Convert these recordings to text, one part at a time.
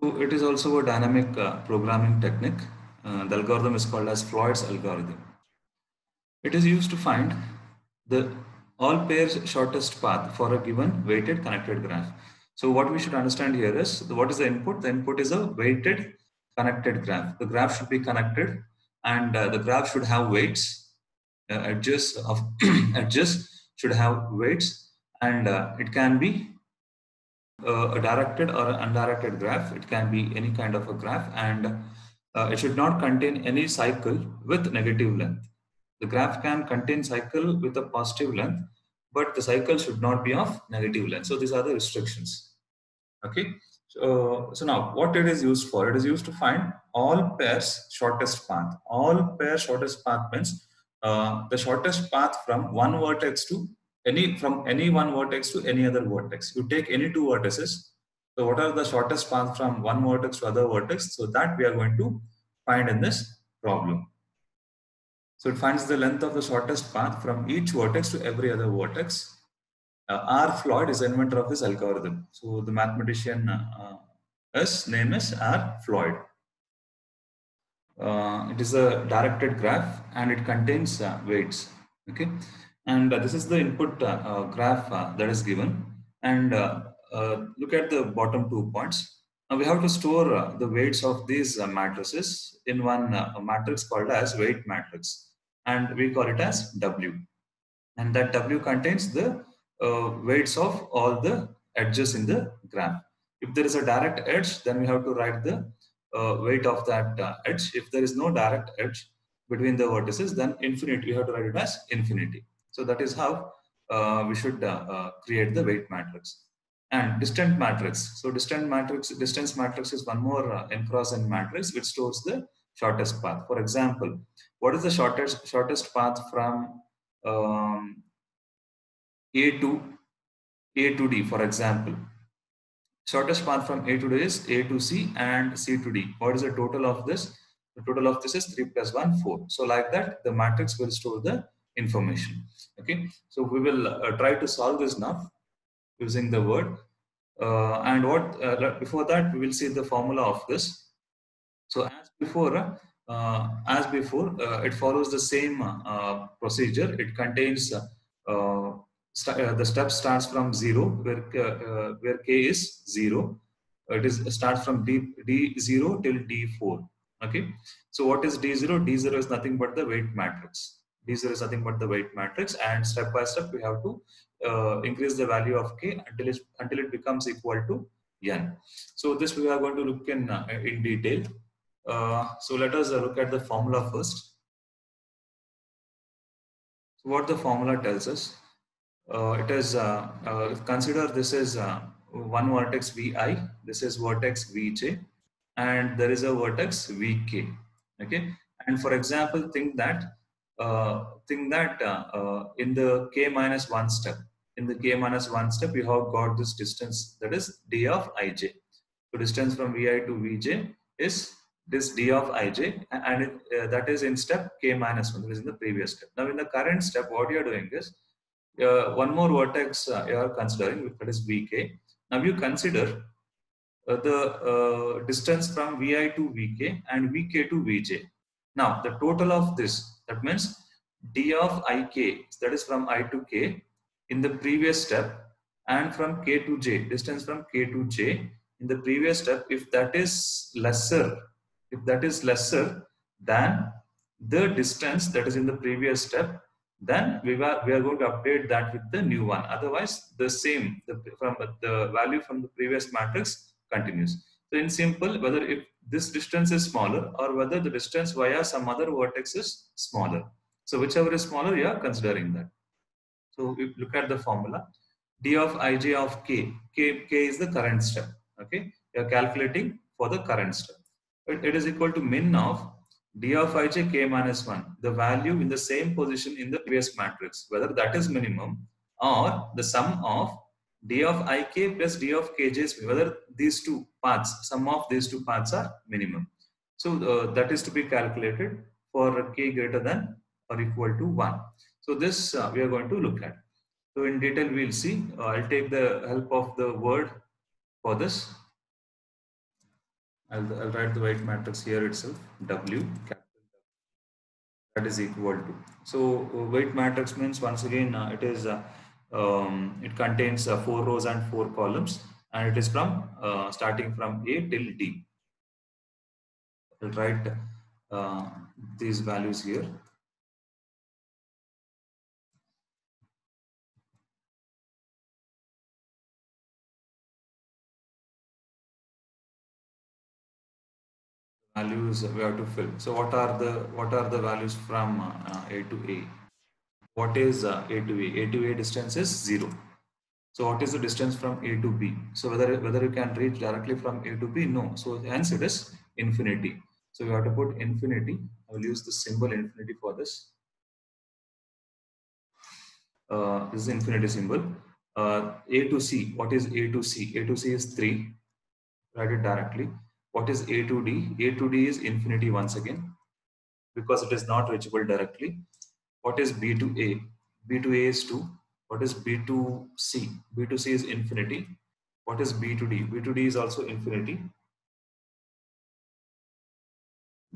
So it is also a dynamic programming technique. The algorithm is called as Floyd's algorithm. It is used to find the all pairs shortest path for a given weighted connected graph. So what we should understand here is what is the input? The input is a weighted connected graph. The graph should be connected, and the graph should have weights. Edges of edges should have weights, and it can be a directed or an undirected graph. It can be any kind of a graph, and it should not contain any cycle with negative length. The graph can contain cycle with a positive length, but the cycle should not be of negative length. So these are the restrictions. Okay. So now what it is used for? It is used to find all pairs shortest path. All pair shortest path means the shortest path from one vertex to any one vertex to any other vertex. You take any two vertices. So what are the shortest path from one vertex to other vertex? So that we are going to find in this problem. So it finds the length of the shortest path from each vertex to every other vertex. R. Floyd is the inventor of this algorithm. So the mathematician his name is R. Floyd. It is a directed graph and it contains weights. Okay, and this is the input graph that is given. And look at the bottom 2 points. Now we have to store the weights of these matrices in one matrix called as weight matrix, and we call it as W. And that W contains the weights of all the edges in the graph. If there is a direct edge, then we have to write the weight of that edge. If there is no direct edge between the vertices, then infinity, we have to write it as infinity. So that is how we should create the weight matrix. And distant matrix. So distance matrix is one more n cross n matrix which stores the shortest path. For example, what is the shortest path from um, A to A to D, for example? Shortest path from A to D is A to C and C to D. What is the total of this? The total of this is 3 plus 1, 4. So like that, the matrix will store the information. Okay. So we will try to solve this now using the word. And what before that, we will see the formula of this. So as before, it follows the same procedure. It contains the step starts from 0, where k is 0. It is starts from d0 till d4. Okay. So what is d0? D0 is nothing but the weight matrix. D0 is nothing but the weight matrix, and step by step we have to increase the value of k until it becomes equal to n. So this we are going to look in detail. So let us look at the formula first. So what the formula tells us, it is consider this is one vertex Vi, this is vertex Vj, and there is a vertex Vk. Okay, and for example, think that in the k minus 1 step, we have got this distance, that is d of ij. So distance from Vi to Vj is this d of ij, and that is in step k minus 1, that is in the previous step. Now in the current step, what you are doing is one more vertex you are considering, that is Vk. Now you consider the distance from Vi to Vk and Vk to Vj. Now the total of this, that means d of ik, that is from I to k in the previous step, and from k to j, distance from k to j in the previous step, if that is lesser than the distance that is in the previous step, then we are going to update that with the new one. Otherwise, the same, from the value from the previous matrix continues. So in simple, whether if this distance is smaller or whether the distance via some other vertex is smaller. So whichever is smaller, you are considering that. So if look at the formula, d of ij of k is the current step. Okay, you are calculating for the current step. It is equal to min of d of ij k minus 1, the value in the same position in the previous matrix, whether that is minimum, or the sum of d of ik plus d of kj is, whether these two paths, sum of these two paths are minimum. So that is to be calculated for k greater than or equal to 1. So this we are going to look at. So in detail we'll see. I'll take the help of the word for this. I'll write the weight matrix here itself. W capital that is equal to. So weight matrix means once again it contains 4 rows and 4 columns, and it is from starting from A till D. I'll write uh, these values here. Values we have to fill. So what are the values from A to A? What is A to A? A to A distance is 0. So what is the distance from A to B? So whether you can reach directly from A to B? No. So hence it is infinity. So we have to put infinity. I will use the symbol infinity for this. This is infinity symbol. A to C. What is A to C? A to C is 3. Write it directly. What is A to D? A to D is infinity once again, because it is not reachable directly. What is B to A? B to A is 2. What is B to C? B to C is infinity. What is B to D? B to D is also infinity.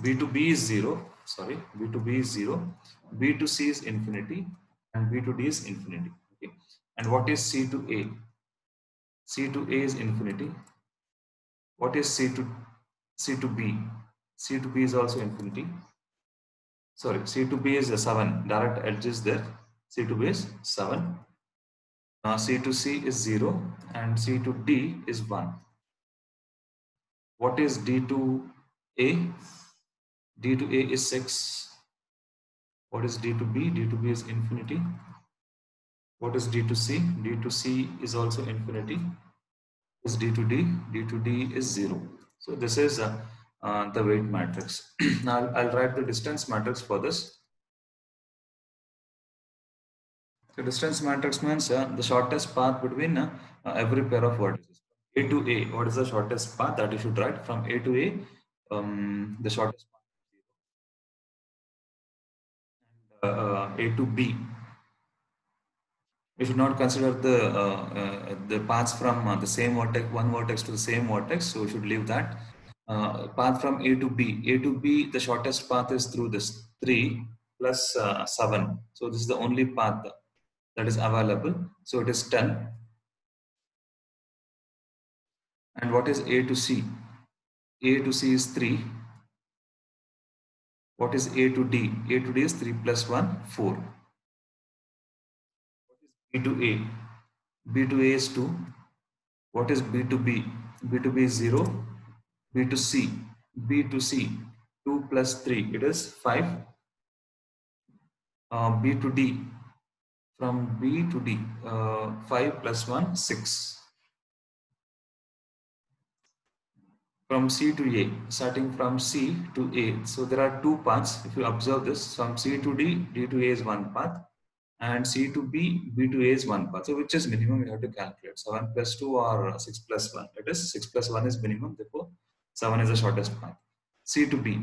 B to B is 0. Sorry, B to B is 0. B to C is infinity. And B to D is infinity. Okay. And what is C to A? C to A is infinity. What is C to B? C to B is also infinity. Sorry, C to B is a 7. Direct edge is there. C to B is 7. C to C is 0 and C to D is 1. What is D to A? D to A is 6. What is D to B? D to B is infinity. What is D to C? D to C is also infinity. What is D to D? D to D is 0. So this is the weight matrix. Now I'll write the distance matrix for this. The distance matrix means the shortest path between every pair of vertices. A to A, what is the shortest path that you should write from A to A? The shortest path, A to B. You should not consider the paths from the same vertex, one vertex to the same vertex. So you should leave that. Path from A to B. A to B, the shortest path is through this 3 plus 7. So this is the only path that is available. So it is 10. And what is A to C? A to C is 3. What is A to D? A to D is 3 plus 1, 4. What is B to A? B to A is 2. What is B to B? B to B is 0. B to C. B to C, 2 plus 3, it is 5. B to D. From B to D, 5 plus 1, 6. From C to A, starting from C to A. So there are two paths. If you observe this, from C to D, D to A is one path. And C to B, B to A is one path. So which is minimum you have to calculate, 7 plus 2 or 6 plus 1. It is 6 plus 1 is minimum, therefore 7 is the shortest path. C to B.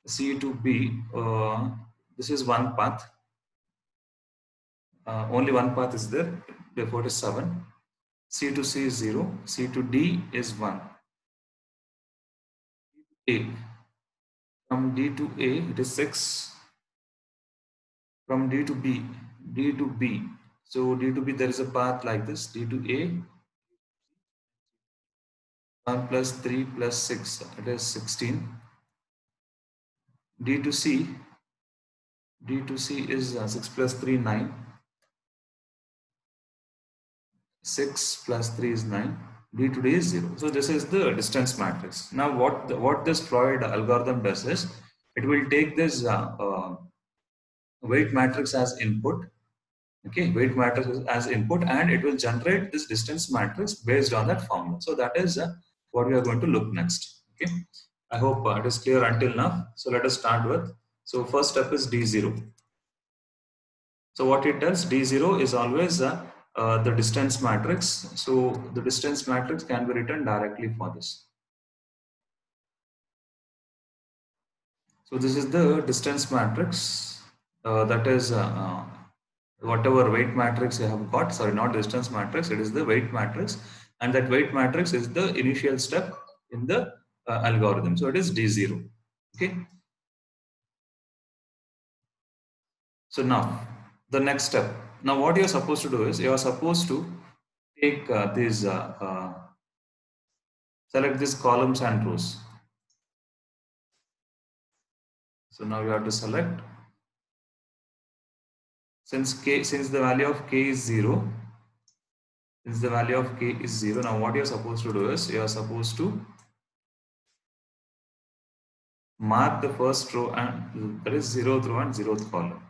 C to B, this is one path. Only one path is there, therefore it is 7. C to C is 0. C to D is 1. A. From D to A, it is 6. From D to B, D to B. So D to B, there is a path like this, D to A, 1 plus 3 plus 6, it is 16. D to C, D to C is 6 plus 3, 9. 6 plus 3 is 9. D to D is 0. So this is the distance matrix. Now what this Floyd algorithm does is, it will take this weight matrix as input. Okay, weight matrix as input, and it will generate this distance matrix based on that formula. So that is what we are going to look next. Okay, I hope it is clear until now. So let us start with. So first step is D0. So what it does, D0 is always the distance matrix. So the distance matrix can be written directly for this. So this is the distance matrix, that is whatever weight matrix you have got, sorry, not distance matrix, it is the weight matrix, and that weight matrix is the initial step in the algorithm. So it is D0. Okay. So now the next step. Now what you are supposed to do is you are supposed to take these select these columns and rows. So now you have to select, since the value of k is 0, since the value of k is 0, now what you are supposed to do is you are supposed to mark the first row, and that is 0th row and 0th column.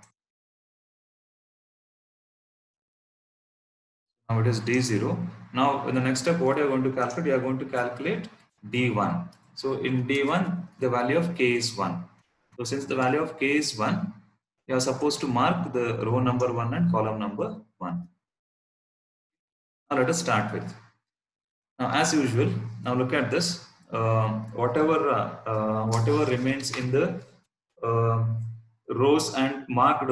Now it is D0. Now in the next step, what you are going to calculate? You are going to calculate D1. So in D1, the value of k is 1. So since the value of k is 1, you are supposed to mark the row number 1 and column number 1. Now let us start with. Now as usual, now look at this. Whatever remains in the uh, rows and marked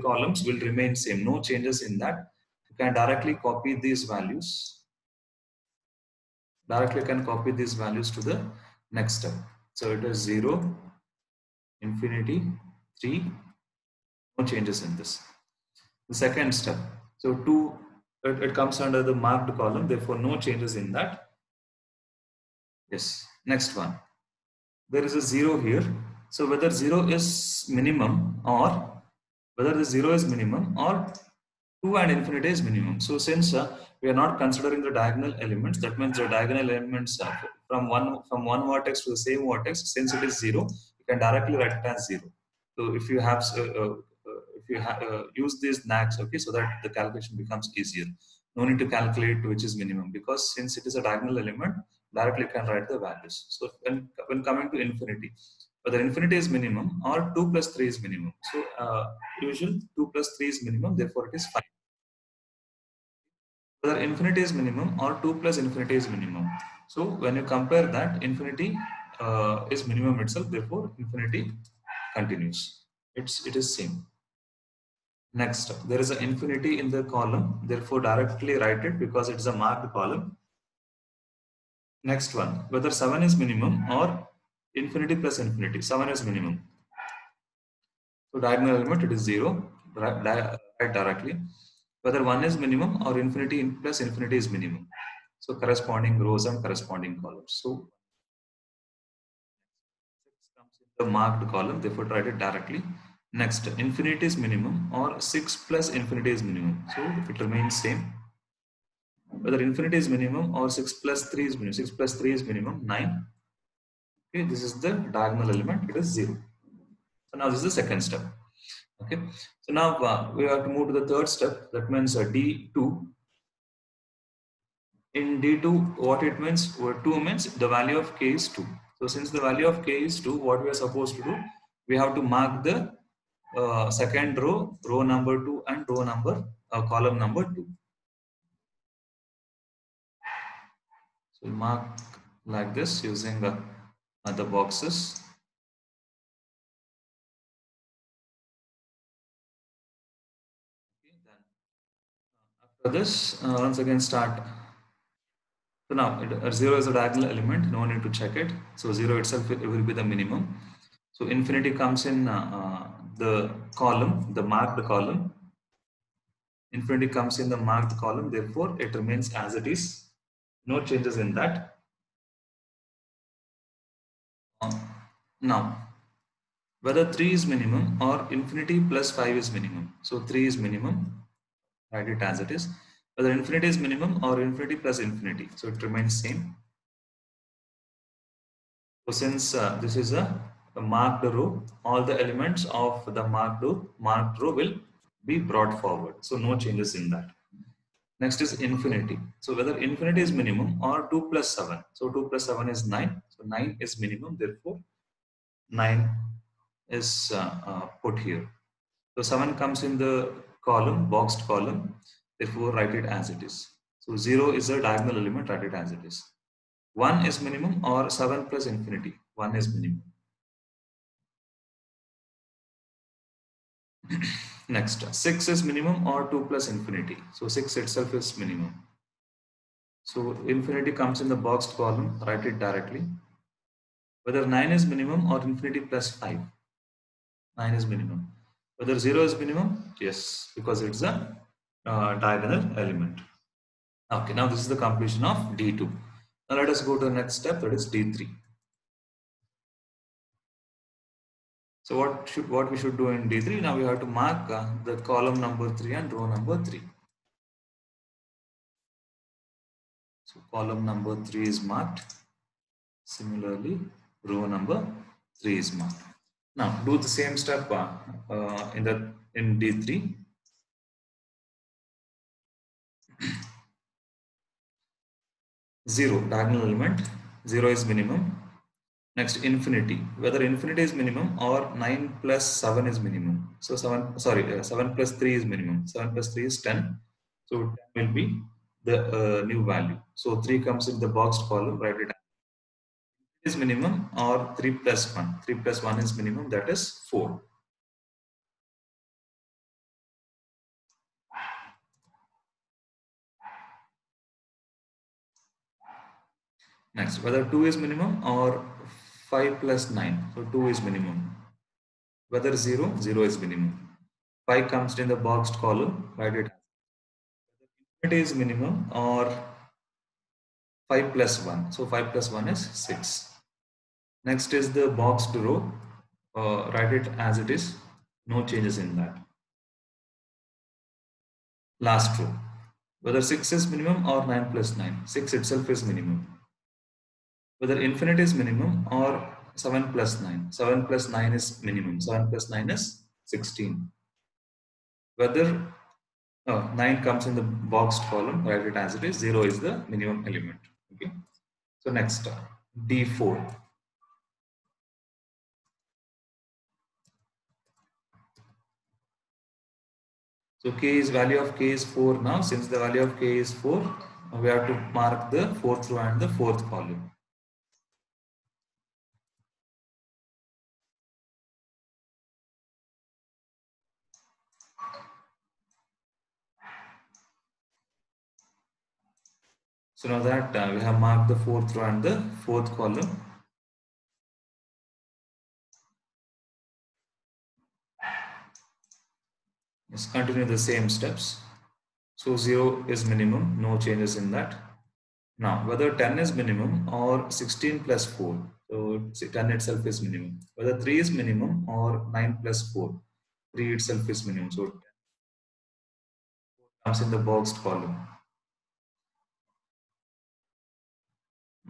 columns will remain same. No changes in that. You can directly copy these values. Directly can copy these values to the next step. So it is 0, infinity, 3, no changes in this. The second step, so 2, it comes under the marked column, therefore no changes in that. Yes, next one. There is a 0 here. So whether 0 is minimum or whether the 0 is minimum or 2 and infinity is minimum. So since we are not considering the diagonal elements, that means the diagonal elements from one vertex to the same vertex, since it is 0, you can directly write it as 0. So if you have use these nags, okay, so that the calculation becomes easier. No need to calculate which is minimum, because since it is a diagonal element, directly you can write the values. So when coming to infinity, whether infinity is minimum or 2 plus 3 is minimum. So usual 2 plus 3 is minimum, therefore it is 5. Whether infinity is minimum or 2 plus infinity is minimum. So when you compare that, infinity is minimum itself, therefore infinity continues. It is same. Next, there is an infinity in the column, therefore directly write it because it is a marked column. Next one, whether 7 is minimum or infinity plus infinity. 7 is minimum. So diagonal element, it is 0, write directly. Whether 1 is minimum or infinity plus infinity is minimum. So corresponding rows and corresponding columns. So 6 comes in the marked column, therefore write it directly. Next, infinity is minimum or 6 plus infinity is minimum. So it remains same. Whether infinity is minimum or 6 plus 3 is minimum. 6 plus 3 is minimum, 9. Okay, this is the diagonal element, it is 0. So now this is the second step. Okay, so now we have to move to the third step. That means D2. In D2, what it means, 2 means the value of k is 2. So since the value of k is 2, what we are supposed to do? We have to mark the second row number 2 and column number 2. So mark like this using the boxes. Okay, then after this, once again start. So now 0 is a diagonal element, no need to check it. So 0 itself will be the minimum. So infinity comes in the column, the marked column. Infinity comes in the marked column, therefore it remains as it is. No changes in that. Now, whether 3 is minimum or infinity plus 5 is minimum. So 3 is minimum, write it as it is. Whether infinity is minimum or infinity plus infinity, so it remains same. So since this is a marked row, all the elements of the marked row will be brought forward. So no changes in that. Next is infinity. So whether infinity is minimum or 2 plus 7. So 2 plus 7 is 9. So 9 is minimum, therefore 9 is put here. So 7 comes in the column, boxed column, therefore write it as it is. So 0 is a diagonal element, write it as it is. 1 is minimum or 7 plus infinity. 1 is minimum. Next, 6 is minimum or 2 plus infinity. So 6 itself is minimum. So infinity comes in the boxed column, write it directly. whether 9 is minimum or infinity plus 5. 9 is minimum. Whether 0 is minimum? Yes, because it's a diagonal element. Okay, now this is the completion of D2. Now let us go to the next step, that is D3. So what we should do in D3? Now we have to mark the column number 3 and row number 3. So column number 3 is marked. Similarly, row number 3 is marked. Now do the same step in D3. 0 diagonal element, 0 is minimum. Next, infinity, whether infinity is minimum or 9 plus 7 is minimum. So 7 plus 3 is minimum. 7 plus 3 is 10. So 10 will be the new value. So 3 comes in the boxed column, write it is minimum, or 3 plus 1. 3 plus 1 is minimum, that is 4. Next, whether 2 is minimum or 5 plus 9. So 2 is minimum. Whether 0, 0 is minimum. 5 comes in the boxed column, write it. It is minimum or 5 plus 1. So 5 plus 1 is 6. Next is the boxed row. Write it as it is. No changes in that. Last row. Whether 6 is minimum or 9 plus 9. 6 itself is minimum. Whether infinite is minimum or 7 plus 9. 7 plus 9 is minimum. 7 plus 9 is 16. Whether 9 comes in the boxed column, write it as it is. 0 is the minimum element. Okay. So next, D4. So value of k is 4 now. Since the value of k is 4, we have to mark the fourth row and the fourth column. So now that we have marked the fourth row and the fourth column, let's continue the same steps. So 0 is minimum, no changes in that. Now whether 10 is minimum or 16 plus 4, so 10 itself is minimum. Whether 3 is minimum or 9 plus 4, 3 itself is minimum. So 10 comes in the boxed column.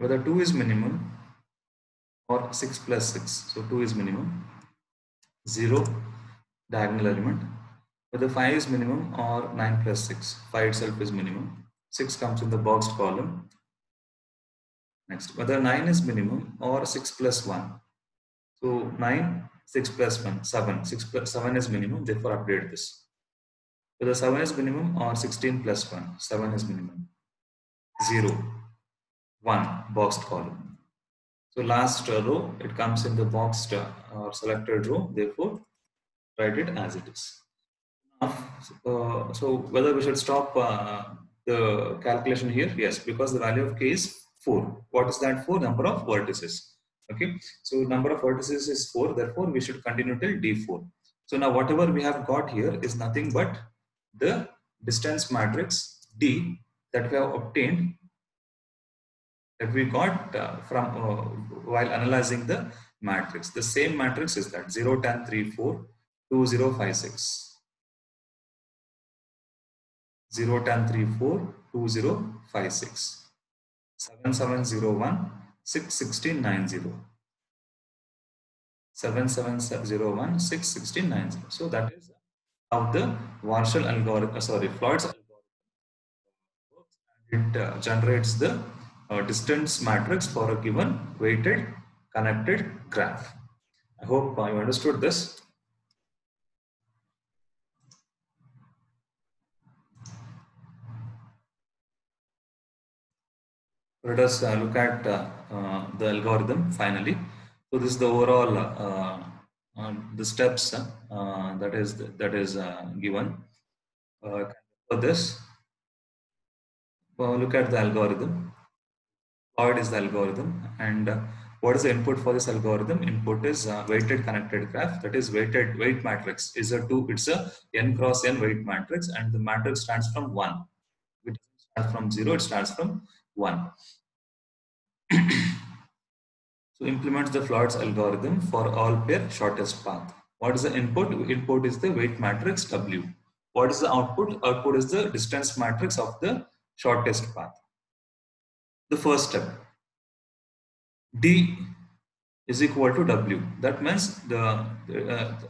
Whether 2 is minimum or 6 plus 6, so 2 is minimum. 0 diagonal element. Whether 5 is minimum or 9 plus 6, 5 itself is minimum. 6 comes in the boxed column. Next, whether 9 is minimum or 6 plus 1. So 9, 6 plus 1, 7. 6 plus 7 is minimum, therefore update this. Whether 7 is minimum or 16 plus 1, 7 is minimum. 0, 1, boxed column. So last row, it comes in the boxed or selected row, therefore write it as it is. So whether we should stop the calculation here? Yes, because the value of k is 4. What is that for? Number of vertices. Okay, so number of vertices is 4, therefore we should continue till d4. So now whatever we have got here is nothing but the distance matrix D that we have obtained, that we got from while analyzing the matrix. The same matrix is that 0, 10, 3, 4, 2, 0, 5, 6. 0, 10, 3, 4, 2, 0, 5, 6. 7, 7, 0, 1, 6, 16, 9, 0. 7, 7, 0, 1, 6, 16, 9, 0. So that is how the Warshall algorithm, Floyd's algorithm works. And it generates the distance matrix for a given weighted connected graph. I hope you understood this. Let us look at the algorithm finally. So this is the overall the steps that is given. For this, look at the algorithm. Floyd is the algorithm, and What is the input for this algorithm? Input is weighted connected graph. That is weight matrix. It's a n cross n weight matrix, and the matrix starts from 1. It starts from 0. It starts from 1. So implement the Floyd's algorithm for all pair shortest path. What is the input? Input is the weight matrix W. What is the output? Output is the distance matrix of the shortest path. The first step, D is equal to W. That means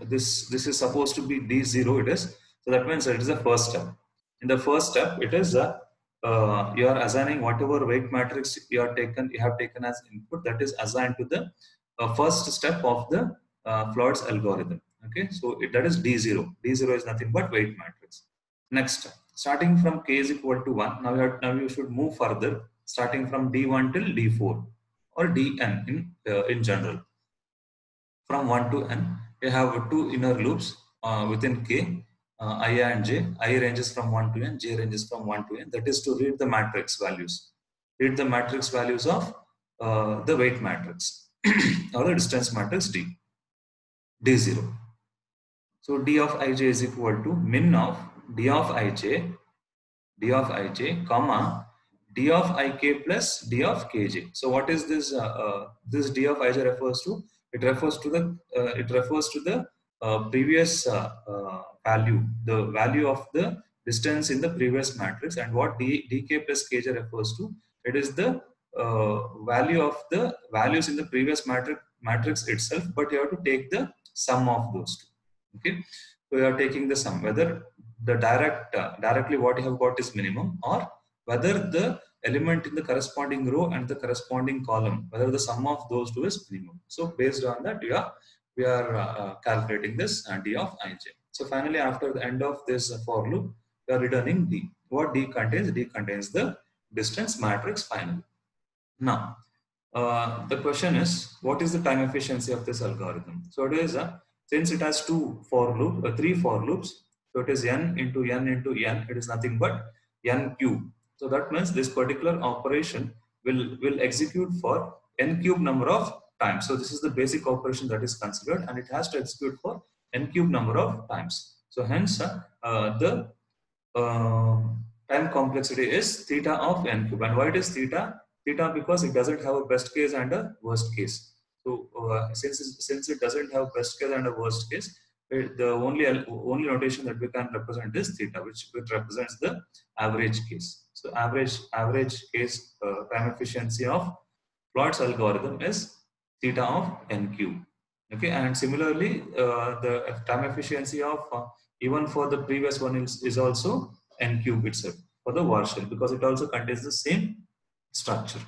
this is supposed to be D0. It is, so that means it is the first step. In the first step, it is you are assigning whatever weight matrix you have taken as input, that is assigned to the first step of the Floyd's algorithm. Okay, so that is D0. D0 is nothing but weight matrix. Next, starting from k is equal to 1. Now you should move further, starting from D1 till D4 or Dn in general. From 1 to n, you have two inner loops within k, I and j. I ranges from 1 to n, j ranges from 1 to n. That is to read the matrix values. Read the matrix values of the weight matrix or the distance matrix D0. So d of ij is equal to min of d of ij, comma d of ik plus d of kj. So what is this? This d of ij refers to? It refers to the previous value, the value of the distance in the previous matrix, and what dk plus kj refers to? It is the value of the values in the previous matrix itself, but you have to take the sum of those two. Okay, so you are taking the sum, whether the directly what you have got is minimum, or whether the element in the corresponding row and the corresponding column, whether the sum of those two is minimum. So based on that, we are calculating this d of ij. So finally, after the end of this for loop, we are returning d. What d contains? D contains the distance matrix finally. Now, the question is, what is the time efficiency of this algorithm? So it is, since it has three for loops, so it is n into n into n, it is nothing but n cube. So that means this particular operation will execute for n cube number of times. So this is the basic operation that is considered, and it has to execute for n cube number of times. So hence, the time complexity is theta of n cube. And why it is theta? Theta because it doesn't have a best case and a worst case. So since it doesn't have best case and a worst case, the only notation that we can represent is theta, which represents the average case. So average case time efficiency of Floyd's algorithm is theta of n cube. Okay, and similarly, the time efficiency of even for the previous one is also n cube itself for the Warshell, because it also contains the same structure.